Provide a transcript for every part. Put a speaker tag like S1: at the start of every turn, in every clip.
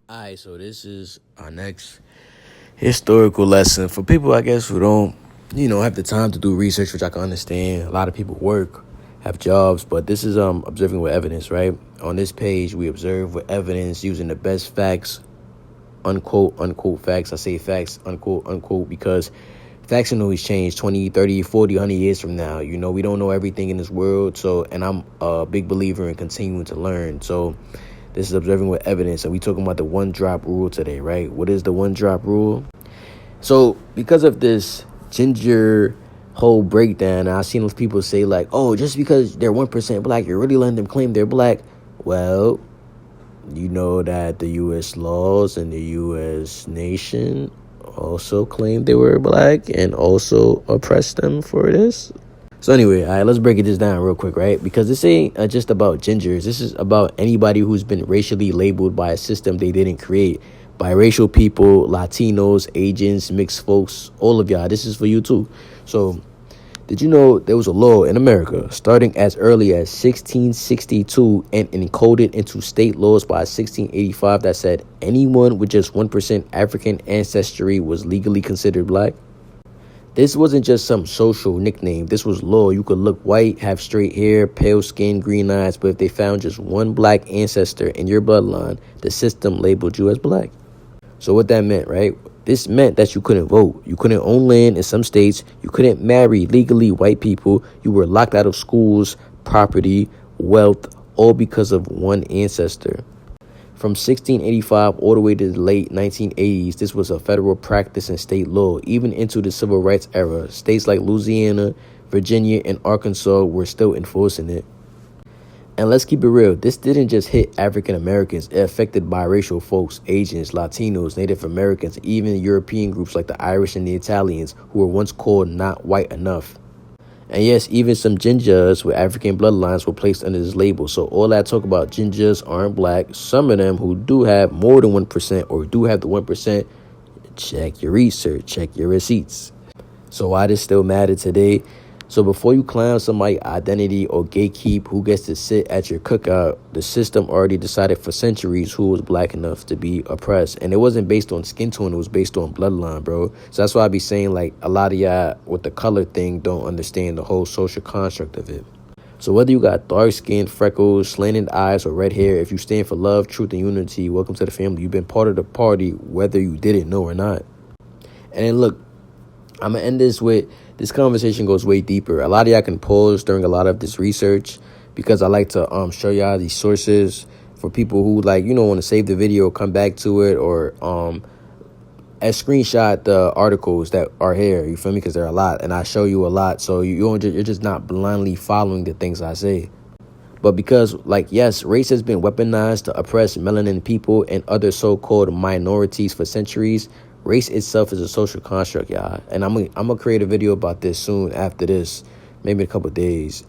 S1: Alright, so this is our next historical lesson for people, I guess, who don't, have the time to do research, which I can understand. A lot of people work, have jobs, but this is observing with evidence, right? On this page, we observe with evidence using the best facts, unquote, unquote facts. I say facts, unquote, unquote, because facts can always change 20, 30, 40, 100 years from now. We don't know everything in this world, and I'm a big believer in continuing to learn. So this is observing with evidence, and we talking about the one drop rule today, right? What is the one drop rule? So because of this ginger whole breakdown, I've seen people say like, oh, just because they're 1% black, you're really letting them claim they're black. Well, you know that the U.S. laws and the U.S. nation also claimed they were black and also oppressed them for this. So anyway, all right, let's break this down real quick, right? Because this ain't just about gingers. This is about anybody who's been racially labeled by a system they didn't create. Biracial people, Latinos, Asians, mixed folks, all of y'all. This is for you too. So did you know there was a law in America starting as early as 1662 and encoded into state laws by 1685 that said anyone with just 1% African ancestry was legally considered black? This wasn't just some social nickname. This was law. You could look white, have straight hair, pale skin, green eyes, but if they found just one black ancestor in your bloodline, the system labeled you as black. So what that meant, right? This meant that you couldn't vote. You couldn't own land in some states. You couldn't marry legally white people. You were locked out of schools, property, wealth, all because of one ancestor. From 1685 all the way to the late 1980s, this was a federal practice in state law. Even into the civil rights era, states like Louisiana, Virginia, and Arkansas were still enforcing it. And let's keep it real, this didn't just hit African Americans. It affected biracial folks, Asians, Latinos, Native Americans, even European groups like the Irish and the Italians, who were once called not white enough. And yes, even some gingers with African bloodlines were placed under this label. So all that talk about gingers aren't black. Some of them who do have more than 1% or do have the 1%, check your research, check your receipts. So why this still matter today? So before you clown somebody's identity or gatekeep who gets to sit at your cookout, the system already decided for centuries who was black enough to be oppressed. And it wasn't based on skin tone, it was based on bloodline, bro. So that's why I be saying, like, a lot of y'all with the color thing don't understand the whole social construct of it. So whether you got dark skin, freckles, slanted eyes, or red hair, if you stand for love, truth, and unity, welcome to the family. You've been part of the party, whether you didn't know or not. And then look, I'm going to end this with, this conversation goes way deeper. A lot of y'all can pause during a lot of this research because I like to show y'all these sources for people who, like, want to save the video, come back to it, or screenshot the articles that are here. You feel me? Because there are a lot, and I show you a lot. So you're just not blindly following the things I say. But because, like, yes, race has been weaponized to oppress melanin people and other so-called minorities for centuries, race itself is a social construct, y'all. And I'm gonna create a video about this soon after this, maybe in a couple of days.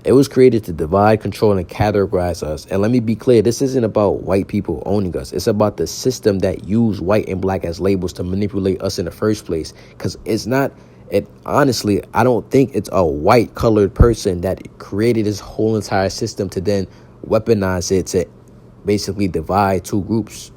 S1: It was created to divide, control, and categorize us. And let me be clear, this isn't about white people owning us. It's about the system that used white and black as labels to manipulate us in the first place. Because honestly, I don't think it's a white colored person that created this whole entire system to then weaponize it to basically divide two groups.